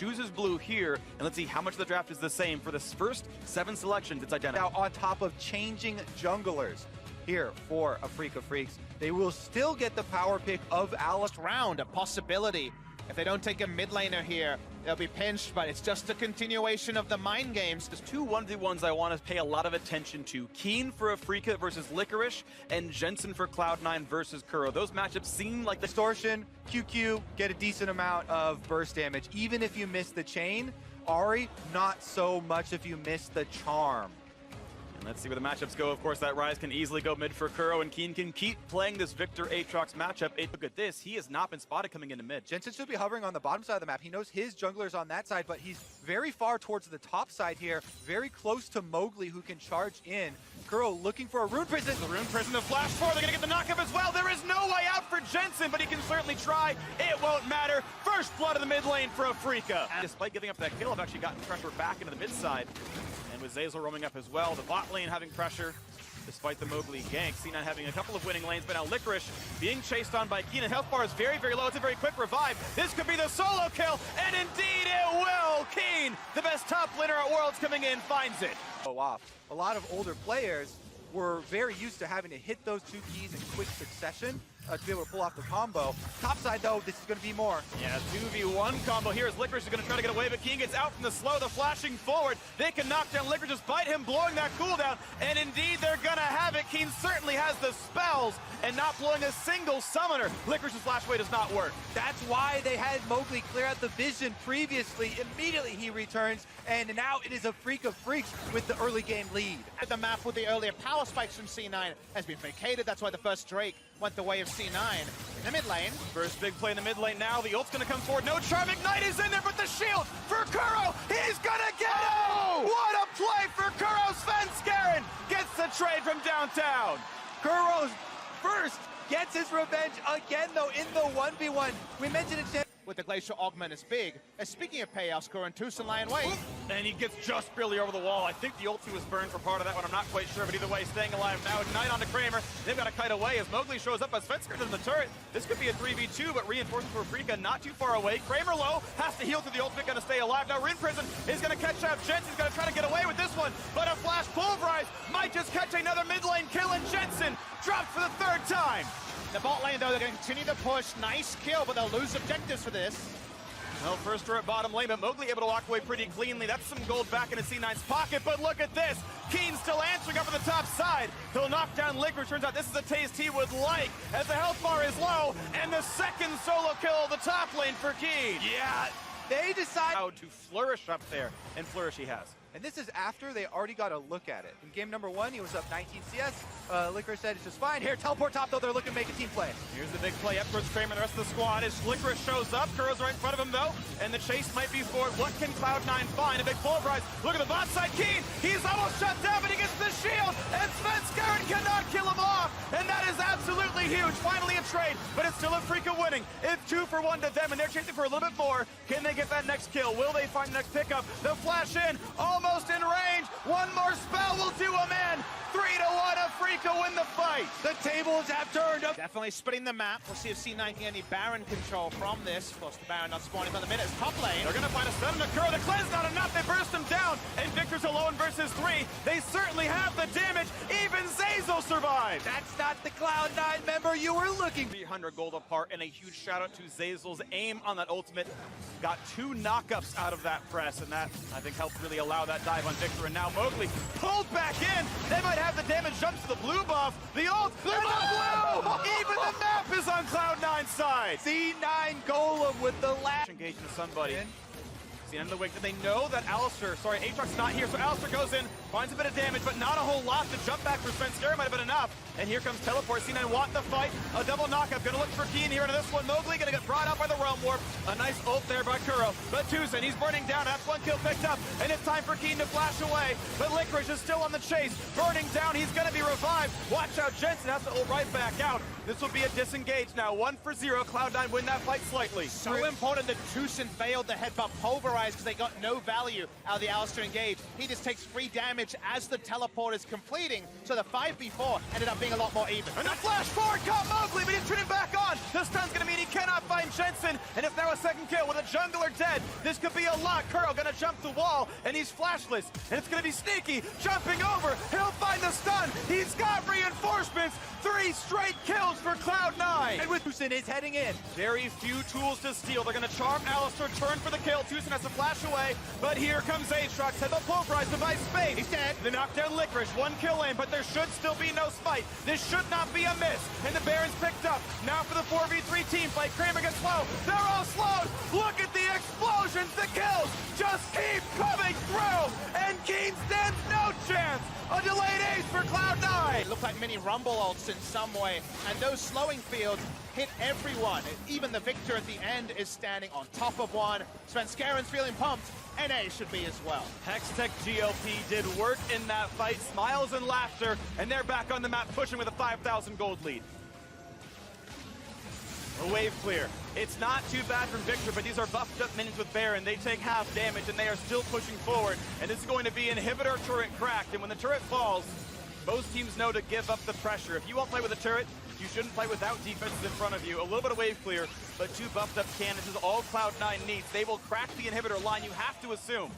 chooses blue here, and let's see how much of the draft is the same. For the first 7 selections, it's identical. Now, on top of changing junglers here for Afrika Freaks, they will still get the power pick of Alice. Round, a possibility. If they don't take a mid laner here, they'll be pinched, but it's just a continuation of the mind games. There's 2 1v1s I want to pay a lot of attention to. Keen for Afrika versus Licorice, and Jensen for Cloud9 versus Kuro. Those matchups seem like the Distortion, QQ, get a decent amount of burst damage. Even if you miss the chain, Ahri, not so much if you miss the charm. And let's see where the matchups go. Of course, that Rise can easily go mid for Kuro, and Keen can keep playing this Victor Aatrox matchup. Look at this. He has not been spotted coming into mid. Jensen should be hovering on the bottom side of the map. He knows his jungler's on that side, but he's very far towards the top side here, very close to Mowgli, who can charge in. Kuro looking for a Rune Prison. The Rune Prison to flash forward. They're going to get the knockup as well. There is no way out for Jensen, but he can certainly try. It won't matter. First blood of the mid lane for Afrika. Despite giving up that kill, I've actually gotten pressure back into the mid side. And with Zeyzal roaming up as well, the bot lane having pressure, despite the Mowgli gank. C9 having a couple of winning lanes, but now Licorice being chased on by Keen. Health bar is very, very low. It's a very quick revive. This could be the solo kill, and indeed it will. Keen, the best top laner at Worlds, coming in, finds it. Off. A lot of older players were very used to having to hit those 2 keys in quick succession to be able to pull off the combo. Top side, though, this is going to be more. Yeah, 2v1 combo here as Licorice is going to try to get away, but Keen gets out from the slow, the flashing forward. They can knock down Licorice despite him blowing that cooldown, and indeed they're going to have it. Keen certainly has the spells and not blowing a single summoner. Licorice's flash away does not work. That's why they had Mowgli clear out the vision previously. Immediately he returns, and now it is Afrika Freaks with the early game lead. The map with the earlier power spikes from C9 has been vacated. That's why the first Drake went the way of C9. In the mid lane. First big play in the mid lane now. The ult's going to come forward. No charm. Ignite is in there, but the shield for Kuro. He's going to get it! What a play for Kuro. Svenskeren gets the trade from downtown. Kuro's first gets his revenge again, though, in the 1v1. We mentioned it. With the Glacial Augment is big. And speaking of payoffs, Kuro and Tucson lie in wait. And he gets just barely over the wall. I think the ulti was burned for part of that one. I'm not quite sure, but either way, staying alive now. Ignite onto Kramer. They've got to kite away as Mowgli shows up as Svenskeren in the turret. This could be a 3v2, but reinforcements for Afrika not too far away. Kramer low, has to heal through the ultimate, going to stay alive. Now Rune Prison is going to catch up. Jensen's going to try to get away with this one, but a flash pulverize might just catch another mid lane kill, and Jensen dropped for the 3rd time. The bot lane, though, they're going to continue to push. Nice kill, but they'll lose objectives for this. Well, first turret bottom lane, but Mowgli able to walk away pretty cleanly. That's some gold back into C9's pocket, but look at this. Keen still answering up on the top side. He'll knock down Licorice. Turns out this is a taste he would like, as the health bar is low, and the second solo kill of the top lane for Keen. Yeah, they decide how to flourish up there, and flourish he has. And this is after they already got a look at it. In game number 1, he was up 19 CS. Licorice said it's just fine. Here, teleport top, though. They're looking to make a team play. Here's the big play up towards Kramer and the rest of the squad as Licorice shows up. Kuro's right in front of him, though, and the chase might be forward. What can Cloud9 find? A big pulverize. Look at the bot side. Keen, he's almost shut down, but he gets the shield, and Svenskeren cannot kill him off, and that is absolutely huge. Finally a trade, but it's still Afrika winning. It's 2-for-1 to them, and they're chasing for a little bit more. Can they get that next kill? Will they find the next pickup? The flash in, almost in range. One more spell will do him in. 3-1, Afrika win the fight. The tables have turned up. Definitely splitting the map. We'll see if C9 can get any Baron control from this. Of course, the Baron not spawning for the minute. Top lane. They're going to find a stun on the Kuro. The cleanse not enough. They burst him down. And Victor's alone versus 3. They certainly have the damage. Even Zeyzal survived. That's not the Cloud9 member you were looking for. 300 gold apart, and a huge shout out to Zeyzal's aim on that ultimate. Got 2 knockups out of that press, and that, I think, helped really allow that dive on Victor. And now Mowgli pulled back in. They might have the damage. Jumps to the blue buff. The ult. Blue buff. Even the map is on Cloud9's side. C9 Golem with the last engage into somebody. The end of the wick. They know that Aatrox is not here, so Alistair goes in, finds a bit of damage, but not a whole lot. The jump back for Svenskeren might have been enough. And here comes Teleport. C9 want the fight. A double knockup. Gonna look for Keen here into this one. Mowgli gonna get brought out by the Realm Warp. A nice ult there by Kuro. But Tucson, he's burning down. That's 1 kill picked up. And it's time for Keen to flash away. But Licorice is still on the chase. Burning down. He's gonna be revived. Watch out. Jensen has to ult right back out. This will be a disengage now. 1-for-0. Cloud9 win that fight slightly. So important that Tucson failed the headbutt pulverize. Rise because they got no value out of the Alistar engage. He just takes free damage as the teleport is completing, so the 5v4 ended up being a lot more even. And the flash forward caught Mowgli, but he's turning back on. The stun's gonna mean he cannot find Jensen, and it's now a second kill with a jungler dead. This could be a lot. Curl gonna jump the wall, and he's flashless, and it's gonna be sneaky, jumping over. He'll find the stun. He's got reinforcements. 3 straight kills for Cloud9. And with Tucson is heading in. Very few tools to steal. They're gonna charm Alistar, turn for the kill. Tucson has to flash away, but here comes Aatrox. Head the pulverize, device space. He's dead. The knockdown Licorice, 1 kill in, but there should still be no spite. This should not be a miss. And the Baron's picked up. Now for the 4v3 team fight. Kramer gets slow. They're all slowed. Look at the explosions. The kills just keep coming through. And Keen stands no chance. A delayed ace for Cloud9. It looked like mini rumble ults in some way, and those slowing fields hit everyone. Even the Victor at the end is standing on top of one. Svenskaren's feeling pumped. NA should be as well. Hextech GLP did work in that fight. Smiles and laughter, and they're back on the map pushing with a 5,000 gold lead. A wave clear. It's not too bad from Victor, but these are buffed up minions with Baron. They take half damage, and they are still pushing forward. And it's going to be inhibitor turret cracked. And when the turret falls, most teams know to give up the pressure. If you won't play with a turret, you shouldn't play without defenses in front of you. A little bit of wave clear, but 2 buffed up cannons is all Cloud9 needs. They will crack the inhibitor line, you have to assume.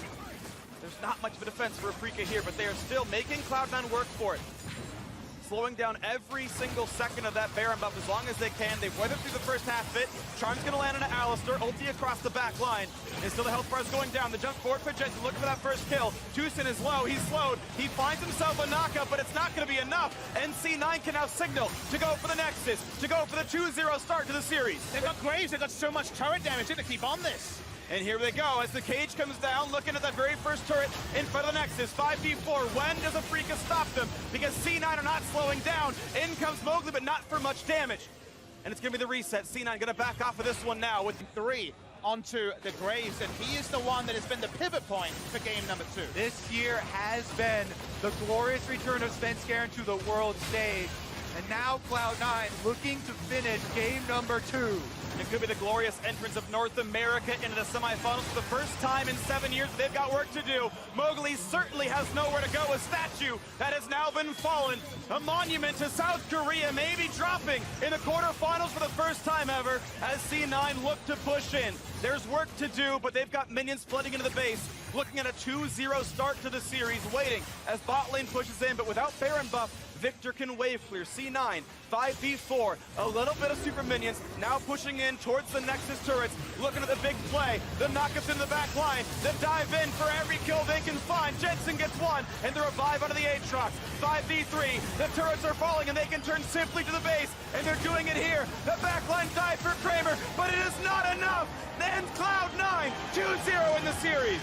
There's not much of a defense for Afrika here, but they are still making Cloud9 work for it. Slowing down every single second of that Baron buff as long as they can. They've weathered through the first half bit. Charm's gonna land on an Alistar, ulti across the back line. And still the health bar is going down. The jump forward for Jensen, looking for that first kill. Tucson is low, he's slowed. He finds himself a knockup, but it's not gonna be enough. NC9 can now signal to go for the Nexus, to go for the 2-0 start to the series. They've got Graves, they've got so much turret damage, they have to keep on this. And here they go as the cage comes down, looking at that very first turret in front of the Nexus. 5v4. When does Afrika stop them? Because C9 are not slowing down. In comes Mowgli, but not for much damage. And it's going to be the reset. C9 going to back off of this one now with 3 onto the Graves, and he is the one that has been the pivot point for game number 2. This year has been the glorious return of Svenskeren to the world stage. And now Cloud9 looking to finish game number 2. It could be the glorious entrance of North America into the semifinals for the first time in 7 years. They've got work to do. Mowgli certainly has nowhere to go. A statue that has now been fallen. A monument to South Korea may be dropping in the quarterfinals for the first time ever as C9 look to push in. There's work to do, but they've got minions flooding into the base. Looking at a 2-0 start to the series, waiting as bot lane pushes in, but without Baron buff, Victor can wave clear. C9, 5v4, a little bit of super minions, now pushing in towards the Nexus turrets, looking at the big play, the knockups in the back line, the dive in for every kill they can find. Jensen gets 1, and the revive onto the Aatrox. 5v3, the turrets are falling, and they can turn simply to the base, and they're doing it here. The backline dive for Kramer, but it is not enough. Then Cloud9, 2-0 in the series.